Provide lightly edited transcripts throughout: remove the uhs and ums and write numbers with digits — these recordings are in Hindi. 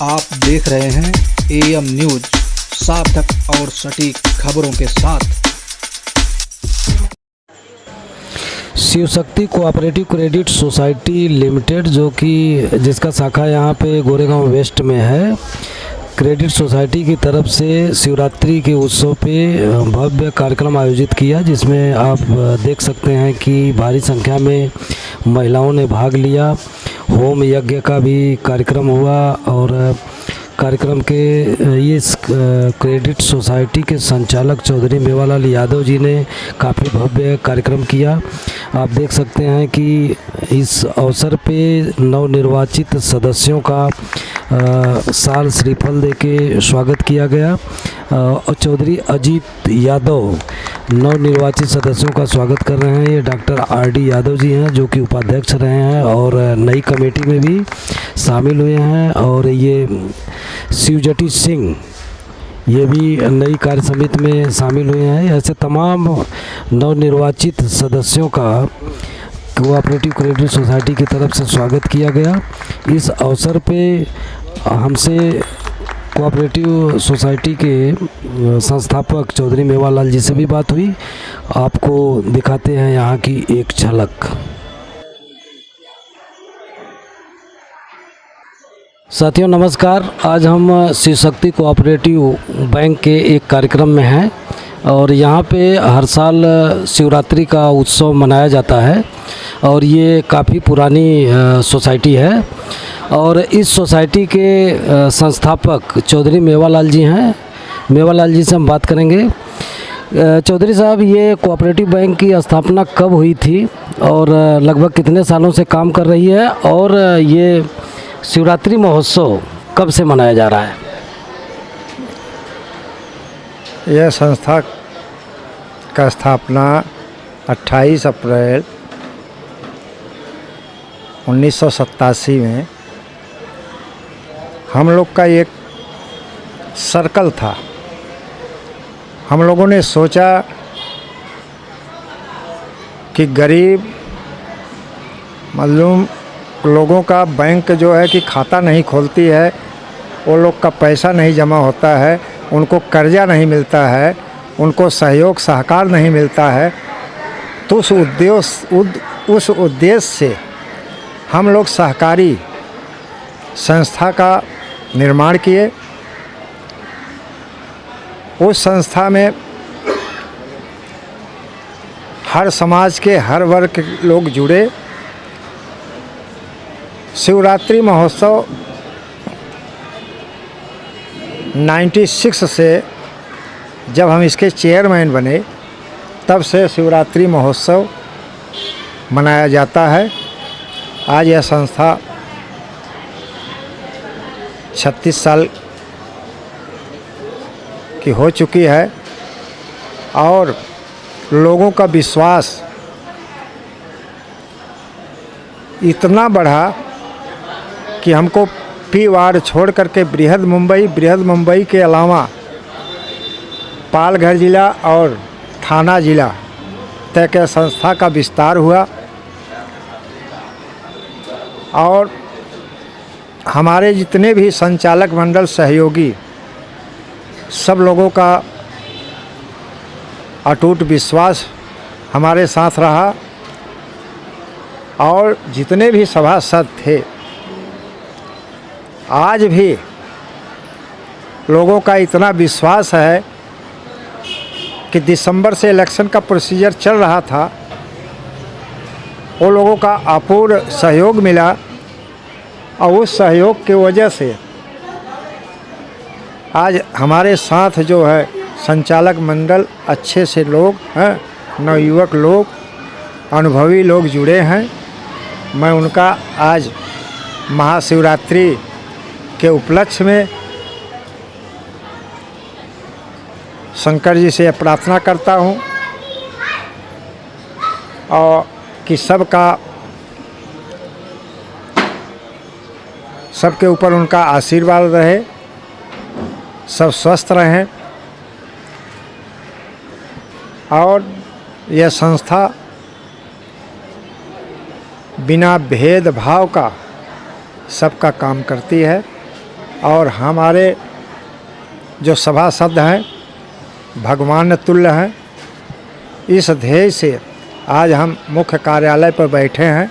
आप देख रहे हैं एएम न्यूज, सार्थक और सटीक खबरों के साथ। Shiv Shakti cooperative credit society limited, जो कि जिसका शाखा यहाँ पे गोरेगांव वेस्ट में है, क्रेडिट सोसाइटी की तरफ से शिवरात्रि के उत्सव पे भव्य कार्यक्रम आयोजित किया, जिसमें आप देख सकते हैं कि भारी संख्या में महिलाओं ने भाग लिया। होम यज्ञ का भी कार्यक्रम हुआ और कार्यक्रम के इस क्रेडिट सोसाइटी के संचालक चौधरी मेवालाल यादव जी ने काफ़ी भव्य कार्यक्रम किया। आप देख सकते हैं कि इस अवसर पे नवनिर्वाचित सदस्यों का साल श्रीफल देके स्वागत किया गया और चौधरी अजीत यादव नवनिर्वाचित सदस्यों का स्वागत कर रहे हैं। ये डॉक्टर आर.डी. यादव जी हैं, जो कि उपाध्यक्ष रहे हैं और नई कमेटी में भी शामिल हुए हैं। और ये शिवजटी सिंह, ये भी नई कार्य समिति में शामिल हुए हैं। ऐसे तमाम नवनिर्वाचित सदस्यों का कोऑपरेटिव क्रेडिट सोसाइटी की तरफ से स्वागत किया गया। इस अवसर पे हमसे कोऑपरेटिव सोसाइटी के संस्थापक चौधरी मेवालाल जी से भी बात हुई। आपको दिखाते हैं यहाँ की एक झलक। साथियों नमस्कार, आज हम शिव शक्ति कोऑपरेटिव बैंक के एक कार्यक्रम में हैं और यहाँ पे हर साल शिवरात्रि का उत्सव मनाया जाता है और ये काफ़ी पुरानी सोसाइटी है। और इस सोसाइटी के संस्थापक चौधरी मेवालाल जी हैं। मेवालाल जी से हम बात करेंगे। चौधरी साहब, ये कोऑपरेटिव बैंक की स्थापना कब हुई थी और लगभग कितने सालों से काम कर रही है, और ये शिवरात्रि महोत्सव कब से मनाया जा रहा है? यह संस्था का स्थापना 28 अप्रैल 1987 में हम लोग का एक सर्कल था। हम लोगों ने सोचा कि गरीब मालूम लोगों का बैंक जो है कि खाता नहीं खोलती है, वो लोग का पैसा नहीं जमा होता है, उनको कर्जा नहीं मिलता है, उनको सहयोग सहकार नहीं मिलता है। तो उस उद्देश्य से हम लोग सहकारी संस्था का निर्माण किए। उस संस्था में हर समाज के हर वर्ग के लोग जुड़े। शिवरात्रि महोत्सव 96 से जब हम इसके चेयरमैन बने, तब से शिवरात्रि महोत्सव मनाया जाता है। आज यह संस्था 36 साल की हो चुकी है और लोगों का विश्वास इतना बढ़ा कि हमको पी वार्ड छोड़ करके बृहद मुंबई के अलावा पालघर ज़िला और थाना ज़िला तक संस्था का विस्तार हुआ। और हमारे जितने भी संचालक मंडल सहयोगी, सब लोगों का अटूट विश्वास हमारे साथ रहा और जितने भी सभासद थे, आज भी लोगों का इतना विश्वास है कि दिसंबर से इलेक्शन का प्रोसीजर चल रहा था, वो लोगों का अपूर्व सहयोग मिला और उस सहयोग की वजह से आज हमारे साथ जो है संचालक मंडल अच्छे से लोग हैं, नवयुवक लोग, अनुभवी लोग जुड़े हैं। मैं उनका आज महाशिवरात्रि के उपलक्ष्य में शंकर जी से प्रार्थना करता हूँ और कि सबके ऊपर उनका आशीर्वाद रहे, सब स्वस्थ रहें। और यह संस्था बिना भेदभाव का सबका काम करती है। और हमारे जो सभासद हैं भगवान तुल्य हैं। इस ध्येय से आज हम मुख्य कार्यालय पर बैठे हैं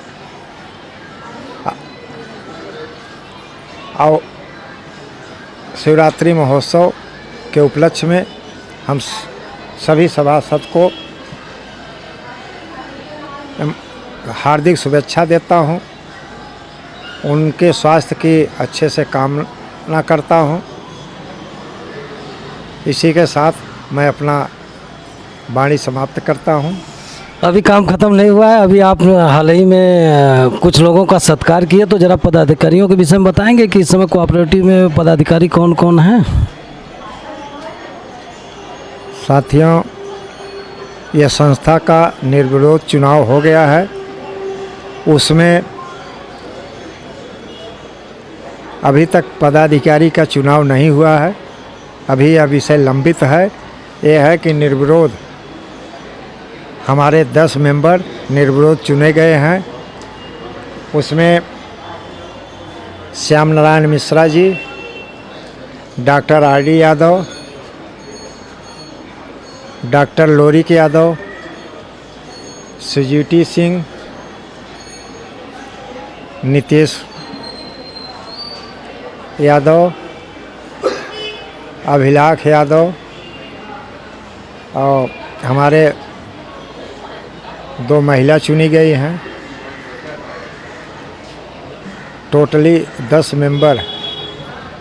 और शिवरात्रि महोत्सव के उपलक्ष्य में हम सभी सभासद को हार्दिक शुभेच्छा देता हूं। उनके स्वास्थ्य की अच्छे से कामना करता हूं। इसी के साथ मैं अपना वाणी समाप्त करता हूं। अभी काम खत्म नहीं हुआ है, अभी आप हाल ही में कुछ लोगों का सत्कार किए, तो ज़रा पदाधिकारियों के विषय में बताएंगे कि इस समय कोऑपरेटिव में पदाधिकारी कौन कौन हैं? साथियों, यह संस्था का निर्विरोध चुनाव हो गया है। उसमें अभी तक पदाधिकारी का चुनाव नहीं हुआ है। अभी यह विषय लंबित है। यह है कि निर्विरोध हमारे 10 मेंबर निर्विरोध चुने गए हैं। उसमें Shyam Narayan Mishra ji, doctor RD. Yadav, doctor Lorik Yadav, सुजीटी सिंह, नितेश यादव, अभिलाष यादव और हमारे 2 महिला चुनी गई हैं। टोटली 10 मेंबर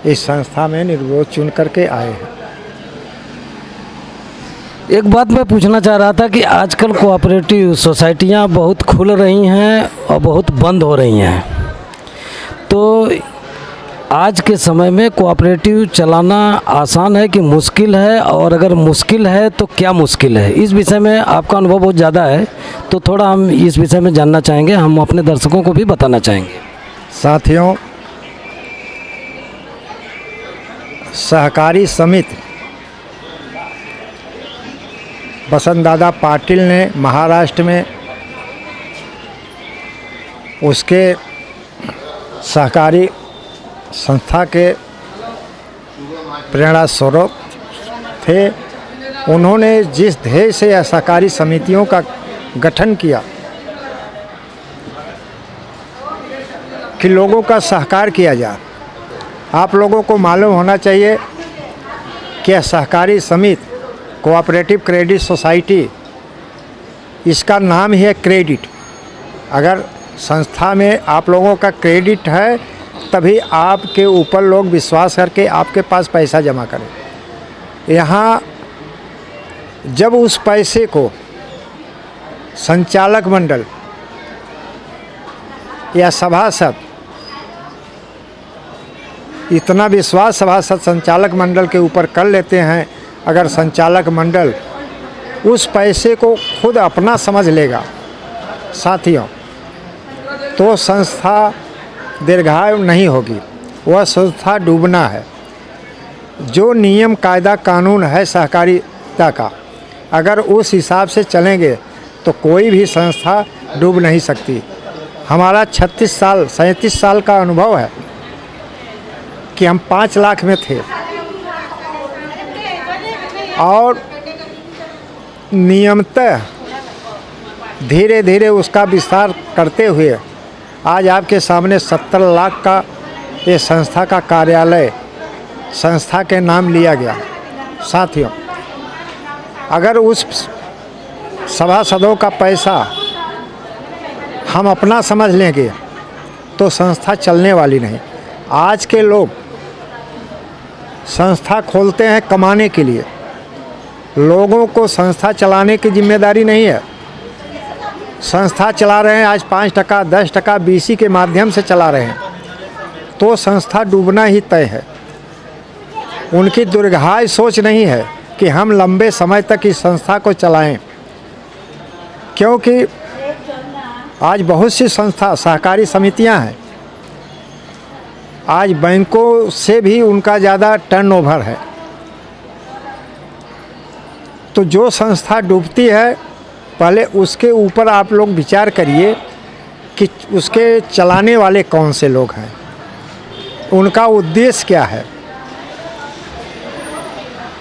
इस संस्था में निर्विरोध चुन करके आए हैं। एक बात मैं पूछना चाह रहा था कि आजकल कोऑपरेटिव सोसाइटियाँ बहुत खुल रही हैं और बहुत बंद हो रही हैं, तो आज के समय में कोऑपरेटिव चलाना आसान है कि मुश्किल है, और अगर मुश्किल है तो क्या मुश्किल है? इस विषय में आपका अनुभव बहुत ज़्यादा है, तो थोड़ा हम इस विषय में जानना चाहेंगे, हम अपने दर्शकों को भी बताना चाहेंगे। साथियों, सहकारी समिति बसंत दादा पाटिल ने महाराष्ट्र में उसके सहकारी संस्था के प्रेरणा स्रोत थे। उन्होंने जिस ध्येय से यह सहकारी समितियों का गठन किया कि लोगों का सहकार किया जाए। आप लोगों को मालूम होना चाहिए कि यह सहकारी समिति कोऑपरेटिव क्रेडिट सोसाइटी, इसका नाम ही है क्रेडिट। अगर संस्था में आप लोगों का क्रेडिट है तभी आपके ऊपर लोग विश्वास करके आपके पास पैसा जमा करें। यहाँ जब उस पैसे को संचालक मंडल या सभासद, इतना विश्वास सभासद संचालक मंडल के ऊपर कर लेते हैं, अगर संचालक मंडल उस पैसे को खुद अपना समझ लेगा साथियों, तो संस्था दीर्घायु नहीं होगी, वह संस्था डूबना है। जो नियम कायदा कानून है सहकारिता का, अगर उस हिसाब से चलेंगे तो कोई भी संस्था डूब नहीं सकती। हमारा 37 साल का अनुभव है कि हम 5 लाख में थे और नियमतः धीरे धीरे उसका विस्तार करते हुए आज आपके सामने 70 लाख का ये संस्था का कार्यालय संस्था के नाम लिया गया। साथियों, अगर उस सभासदों का पैसा हम अपना समझ लेंगे तो संस्था चलने वाली नहीं। आज के लोग संस्था खोलते हैं कमाने के लिए, लोगों को संस्था चलाने की जिम्मेदारी नहीं है। संस्था चला रहे हैं आज 5%, 10%, BC के माध्यम से चला रहे हैं, तो संस्था डूबना ही तय है। उनकी दीर्घायु सोच नहीं है कि हम लंबे समय तक इस संस्था को चलाएं, क्योंकि आज बहुत सी संस्था सहकारी समितियां हैं, आज बैंकों से भी उनका ज़्यादा टर्नओवर है। तो जो संस्था डूबती है, पहले उसके ऊपर आप लोग विचार करिए कि उसके चलाने वाले कौन से लोग हैं। उनका उद्देश्य क्या है।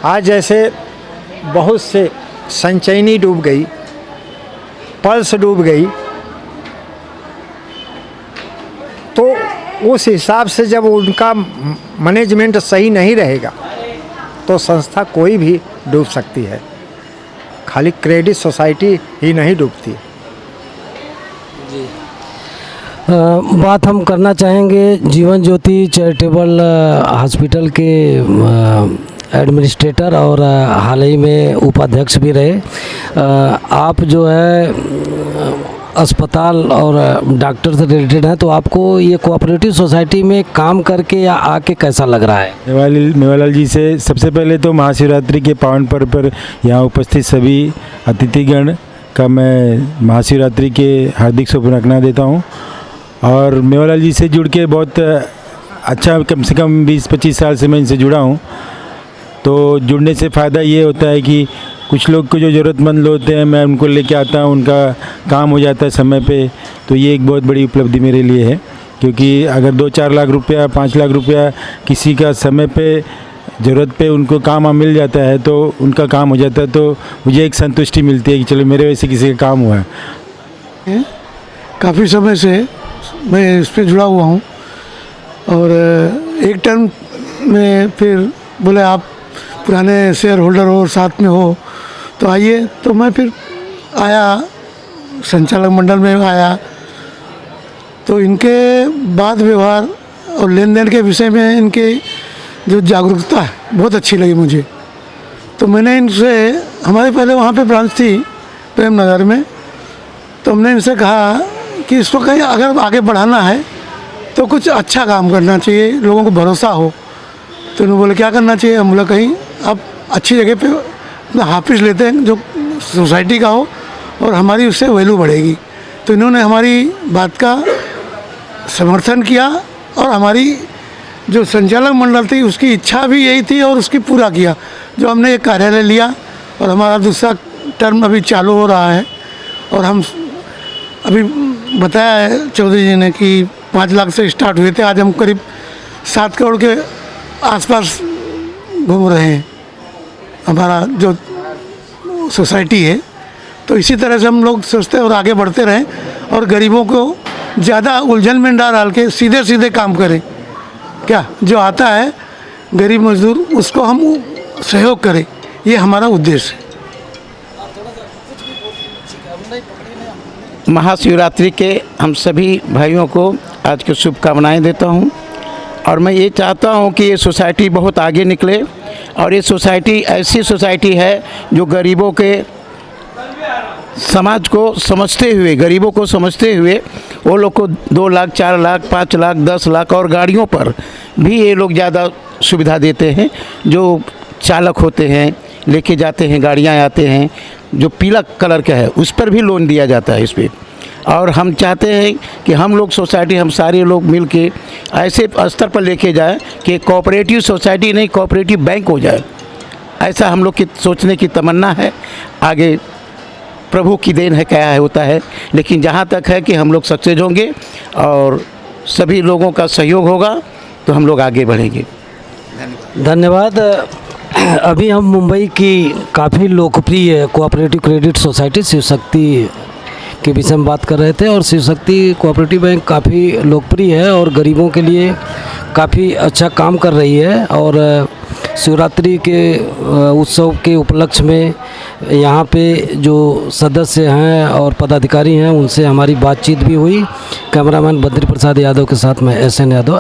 आज जैसे बहुत से संचयनी डूब गई, पल्स डूब गई, तो उस हिसाब से जब उनका मैनेजमेंट सही नहीं रहेगा तो संस्था कोई भी डूब सकती है। खाली क्रेडिट सोसाइटी ही नहीं डूबती। बात हम करना चाहेंगे जीवन ज्योति चैरिटेबल हॉस्पिटल के एडमिनिस्ट्रेटर और हाल ही में उपाध्यक्ष भी रहे। आप जो है अस्पताल और डॉक्टर से रिलेटेड हैं, तो आपको ये कोऑपरेटिव सोसाइटी में काम करके या आके कैसा लग रहा है? मेवालाल जी से सबसे पहले तो महाशिवरात्रि के पावन पर्व पर यहाँ उपस्थित सभी अतिथिगण का मैं महाशिवरात्रि के हार्दिक शुभकामनाएं देता हूँ। और मेवालाल जी से जुड़ के बहुत अच्छा, कम से कम 20-25 साल से मैं इनसे जुड़ा हूँ। तो जुड़ने से फ़ायदा ये होता है कि कुछ लोग को जो ज़रूरतमंद लोग होते हैं मैं उनको लेके आता हूँ, उनका काम हो जाता है समय पे। तो ये एक बहुत बड़ी उपलब्धि मेरे लिए है, क्योंकि अगर 2-4 लाख रुपया 5 लाख रुपया किसी का समय पे ज़रूरत पे उनको काम मिल जाता है तो उनका काम हो जाता है, तो मुझे एक संतुष्टि मिलती है कि चलो मेरे वजह से किसी का काम हुआ है। काफ़ी समय से मैं इस पर जुड़ा हुआ हूँ और एक टर्म में फिर बोले आप पुराने शेयर होल्डर हो, साथ में हो तो आइए। तो मैं फिर आया, संचालक मंडल में आया। तो इनके बात व्यवहार और लेन देन के विषय में इनके जो जागरूकता है बहुत अच्छी लगी मुझे। तो मैंने इनसे, हमारे पहले वहाँ पे ब्रांच थी प्रेम नगर में, तो हमने इनसे कहा कि इसको कहीं अगर आगे बढ़ाना है तो कुछ अच्छा काम करना चाहिए, लोगों को भरोसा हो। तो उन्होंने बोले क्या करना चाहिए? हम बोला कहीं आप अच्छी जगह पे अपना हाफिज लेते हैं जो सोसाइटी का हो और हमारी उससे वैल्यू बढ़ेगी। तो इन्होंने हमारी बात का समर्थन किया और हमारी जो संचालक मंडल थी उसकी इच्छा भी यही थी और उसकी पूरा किया। जो हमने एक कार्यालय लिया और हमारा दूसरा टर्म अभी चालू हो रहा है। और हम अभी बताया है चौधरी जी ने कि 5 लाख से स्टार्ट हुए थे, आज हम करीब 7 करोड़ के आसपास घूम रहे हैं हमारा जो सोसाइटी है। तो इसी तरह से हम लोग सोचते हैं और आगे बढ़ते रहें और गरीबों को ज़्यादा उलझन में डाल के सीधे सीधे काम करें। क्या जो आता है गरीब मजदूर उसको हम सहयोग करें, ये हमारा उद्देश्य है। महाशिवरात्रि के हम सभी भाइयों को आज की शुभकामनाएं देता हूं और मैं ये चाहता हूं कि ये सोसाइटी बहुत आगे निकले और ये सोसाइटी ऐसी सोसाइटी है जो गरीबों के समाज को समझते हुए, गरीबों को समझते हुए वो लोग को 2 लाख 4 लाख 5 लाख 10 लाख और गाड़ियों पर भी ये लोग ज़्यादा सुविधा देते हैं। जो चालक होते हैं लेके जाते हैं, गाड़ियाँ आते हैं, जो पीला कलर का है उस पर भी लोन दिया जाता है इस पर। और हम चाहते हैं कि हम लोग सोसाइटी, हम सारे लोग मिल के ऐसे स्तर पर लेके जाएं कि कोऑपरेटिव सोसाइटी नहीं कोऑपरेटिव बैंक हो जाए। ऐसा हम लोग की सोचने की तमन्ना है। आगे प्रभु की देन है, क्या है होता है, लेकिन जहाँ तक है कि हम लोग सक्सेस होंगे और सभी लोगों का सहयोग होगा तो हम लोग आगे बढ़ेंगे। धन्यवाद। अभी हम मुंबई की काफ़ी लोकप्रिय cooperative credit society Shiv Shakti के विषय में बात कर रहे थे और शिव शक्ति कोऑपरेटिव बैंक काफ़ी लोकप्रिय है और गरीबों के लिए काफ़ी अच्छा काम कर रही है। और शिवरात्रि के उत्सव के उपलक्ष्य में यहाँ पे जो सदस्य हैं और पदाधिकारी हैं उनसे हमारी बातचीत भी हुई। कैमरामैन बद्री प्रसाद यादव के साथ मैं SN यादव।